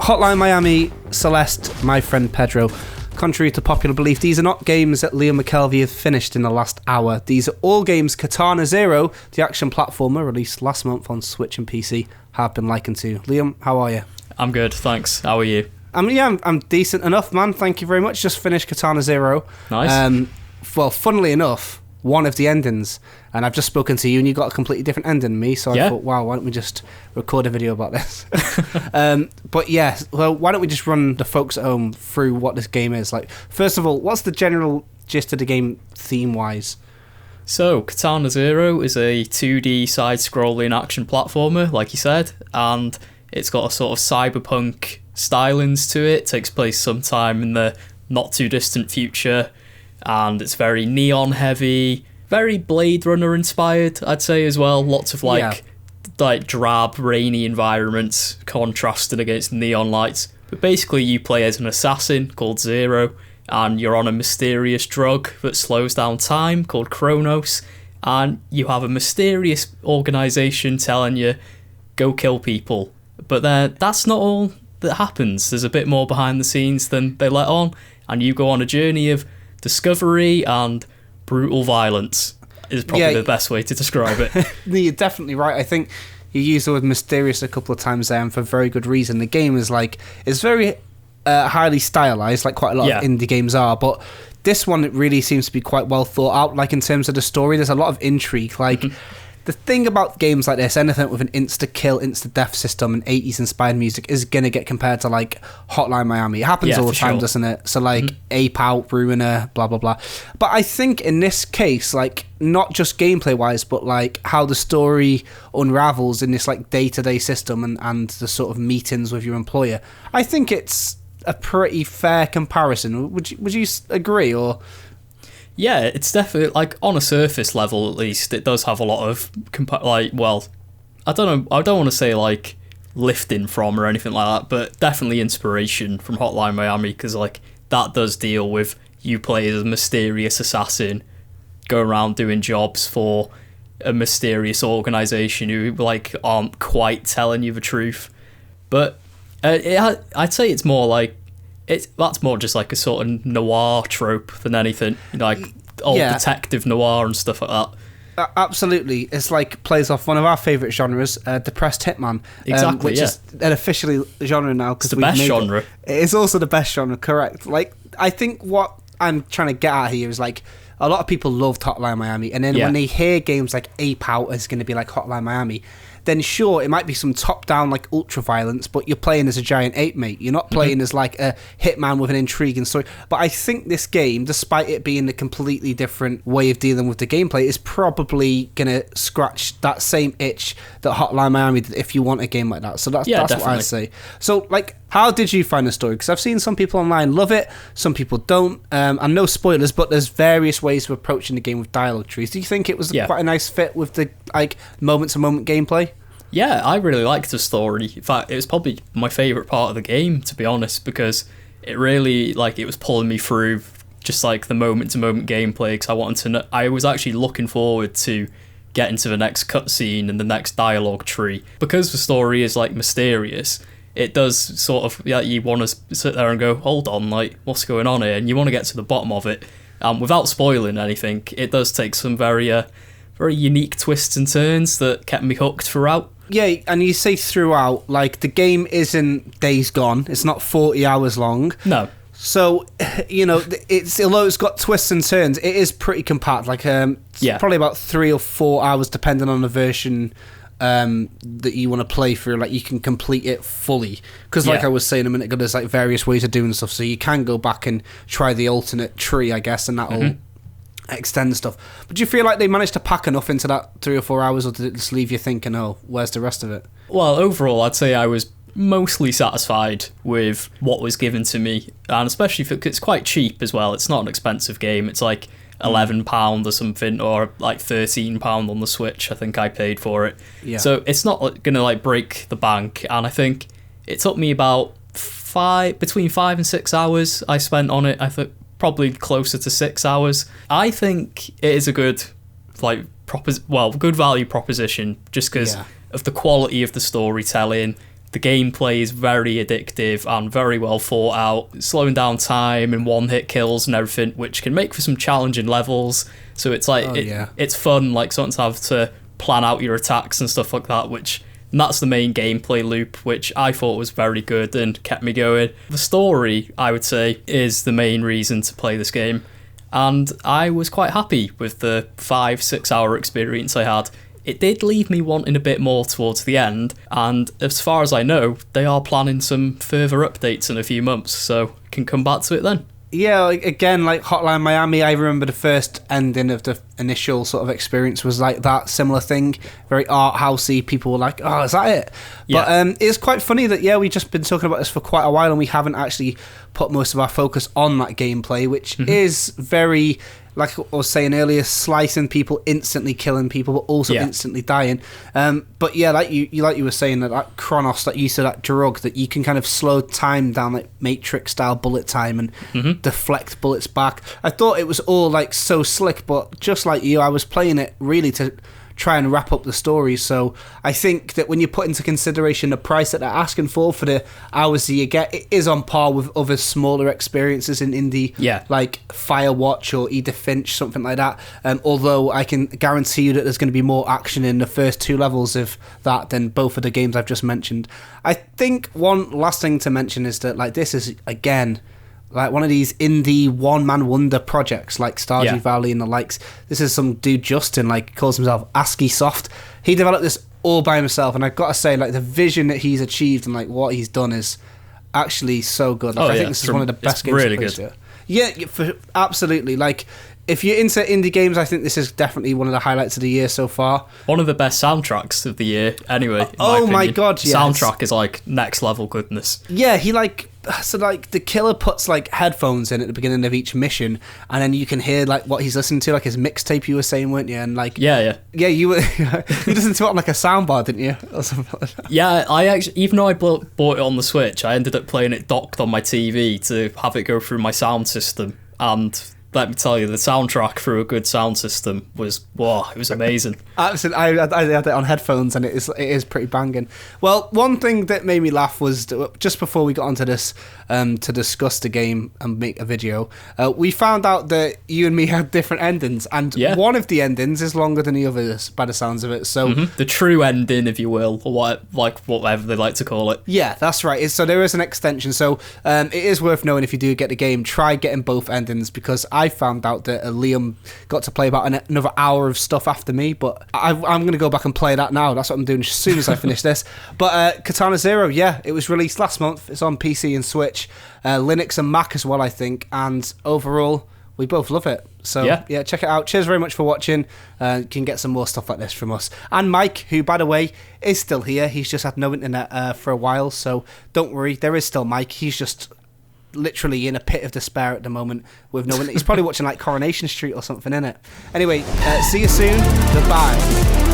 Hotline Miami, Celeste, My Friend Pedro. Contrary to popular belief, these are not games that Liam McKelvey have finished in the last hour. These are all games Katana Zero, the action platformer released last month on Switch and PC, have been likened to. Liam, how are you? I'm good, thanks. How are you? I'm decent enough, man. Thank you very much. Just finished Katana Zero. Nice. Well, funnily enough, one of the endings, and I've just spoken to you and you got a completely different ending than me, so I thought, wow, why don't we just record a video about this? But yeah, well, why don't we just run the folks at home through what this game is? Like, first of all, what's the general gist of the game theme-wise? So, Katana Zero is a 2D side-scrolling action platformer, like you said, and it's got a sort of cyberpunk stylings to it. It takes place sometime in the not-too-distant future, and it's very neon-heavy, very Blade Runner-inspired, I'd say, as well. Lots of, like drab, rainy environments contrasting against neon lights. But basically, you play as an assassin called Zero, and you're on a mysterious drug that slows down time called Chronos, and you have a mysterious organisation telling you, go kill people. But that's not all that happens. There's a bit more behind the scenes than they let on, and you go on a journey of discovery and brutal violence is probably the best way to describe it. You're definitely right. I think you used the word mysterious a couple of times there, and for very good reason. The game is it's very highly stylized, like quite a lot of indie games are, but this one, it really seems to be quite well thought out. Like, in terms of the story, there's a lot of intrigue. Like, the thing about games like this, anything with an insta-kill, insta-death system and 80s-inspired music is going to get compared to, like, Hotline Miami. It happens all the time, doesn't it? So, like, Ape Out, Ruiner, blah, blah, blah. But I think in this case, like, not just gameplay-wise, but, like, how the story unravels in this, like, day-to-day system and the sort of meetings with your employer, I think it's a pretty fair comparison. Would you agree, or... Yeah, it's definitely, like, on a surface level, at least, it does have a lot of, I don't know, I don't want to say, like, lifting from or anything like that, but definitely inspiration from Hotline Miami, because, like, that does deal with you play as a mysterious assassin, going around doing jobs for a mysterious organisation who, like, aren't quite telling you the truth. But I'd say it's more like, that's more just like a sort of noir trope than anything, like old detective noir and stuff like that. Absolutely, it's like plays off one of our favourite genres, depressed hitman, exactly, which is an officially genre now because it's the best genre. It is also the best genre, correct? Like, I think what I'm trying to get at here is, like, a lot of people loved Hotline Miami, and then when they hear games like Ape Out is going to be like Hotline Miami, then sure, it might be some top-down, like, ultra-violence, but you're playing as a giant ape, mate. You're not playing as, like, a hitman with an intriguing story. But I think this game, despite it being a completely different way of dealing with the gameplay, is probably going to scratch that same itch that Hotline Miami did if you want a game like that. So that's what I say. So, like, how did you find the story? Because I've seen some people online love it, some people don't. And no spoilers, but there's various ways of approaching the game with dialogue trees. Do you think it was quite a nice fit with the, like, moment-to-moment gameplay? Yeah, I really liked the story. In fact, it was probably my favourite part of the game, to be honest, because it really, like, it was pulling me through just, like, the moment-to-moment gameplay, because I wanted to know, I was actually looking forward to getting to the next cutscene and the next dialogue tree. Because the story is, like, mysterious, it does sort of, you want to sit there and go, hold on, like, what's going on here? And you want to get to the bottom of it. Without spoiling anything, it does take some very unique twists and turns that kept me hooked throughout. Yeah, and you say throughout, like, the game isn't Days Gone. It's not 40 hours long. No. So, you know, although it's got twists and turns, it is pretty compact. Like, probably about 3 or 4 hours, depending on the version that you want to play through. Like, you can complete it fully. Because, like I was saying a minute ago, there's, like, various ways of doing stuff. So you can go back and try the alternate tree, I guess, and that'll... extend stuff. But do you feel like they managed to pack enough into that 3 or 4 hours, or did it just leave you thinking, oh, where's the rest of it? Well, overall, I'd say I was mostly satisfied with what was given to me, and especially if it's quite cheap as well. It's not an expensive game. It's like £11 or something, or like £13 on the Switch. I think I paid for it. Yeah. So it's not gonna, like, break the bank, and I think it took me about between 5 and 6 hours I spent on it. I think probably closer to 6 hours. I think it is a good, like, good value proposition, just because of the quality of the storytelling, The gameplay is very addictive and very well thought out, slowing down time and one-hit kills and everything, which can make for some challenging levels. So it's like it's fun, like something to have to plan out your attacks and stuff like that, and that's the main gameplay loop, which I thought was very good and kept me going. The story, I would say, is the main reason to play this game, and I was quite happy with the 5-6 hour experience I had. It did leave me wanting a bit more towards the end, and as far as I know, they are planning some further updates in a few months, so can come back to it then. Yeah, again, like Hotline Miami, I remember the first ending of the initial sort of experience was like that similar thing, very art housey. People were like, "Oh, is that it?" Yeah. But it's quite funny that we've just been talking about this for quite a while, and we haven't actually put most of our focus on that gameplay, which is very, like I was saying earlier, slicing people, instantly killing people, but also instantly dying. But yeah, like you were saying, that Chronos, that use of that drug, that you can kind of slow time down, like Matrix style bullet time, and deflect bullets back. I thought it was all like so slick, but just like you, I was playing it really to try and wrap up the story. So I think that when you put into consideration the price that they're asking for the hours that you get, it is on par with other smaller experiences in indie, like Firewatch or Edith Finch, something like that. Although I can guarantee you that there's going to be more action in the first 2 levels of that than both of the games I've just mentioned. I think one last thing to mention is that like this is, again, like one of these indie one-man wonder projects like Stardew Valley and the likes. This is some dude, Justin, like calls himself ASCII Soft. He developed this all by himself, and I've got to say, like, the vision that he's achieved and like what he's done is actually so good. Like, I think this is one of the best games really to play. Yeah, absolutely. Like, if you're into indie games, I think this is definitely one of the highlights of the year so far. One of the best soundtracks of the year, anyway. Oh my god, yes. Soundtrack is like next level goodness. Yeah, the killer puts like headphones in at the beginning of each mission, and then you can hear like what he's listening to, like his mixtape, you were saying, weren't you? And like yeah, you were you listened to it on like a soundbar, didn't you, or something like that? Yeah, I actually, even though I bought it on the Switch, I ended up playing it docked on my TV to have it go through my sound system, and let me tell you, the soundtrack through a good sound system was, it was amazing. Absolutely, I had it on headphones, and it is pretty banging. Well, one thing that made me laugh was just before we got onto this to discuss the game and make a video, we found out that you and me had different endings, and one of the endings is longer than the others by the sounds of it. So the true ending, if you will, or whatever they like to call it. Yeah, that's right. So there is an extension. So it is worth knowing, if you do get the game, try getting both endings, because I found out that Liam got to play about another hour of stuff after me, but I'm going to go back and play that now. That's what I'm doing as soon as I finish this. But Katana Zero, it was released last month. It's on PC and Switch, Linux and Mac as well, I think, and overall we both love it. So yeah, check it out. Cheers very much for watching. You can get some more stuff like this from us. And Mike, who, by the way, is still here. He's just had no internet for a while, so don't worry, there is still Mike. He's just literally in a pit of despair at the moment with no internet. He's probably watching like Coronation Street or something, innit? Anyway, see you soon. Goodbye.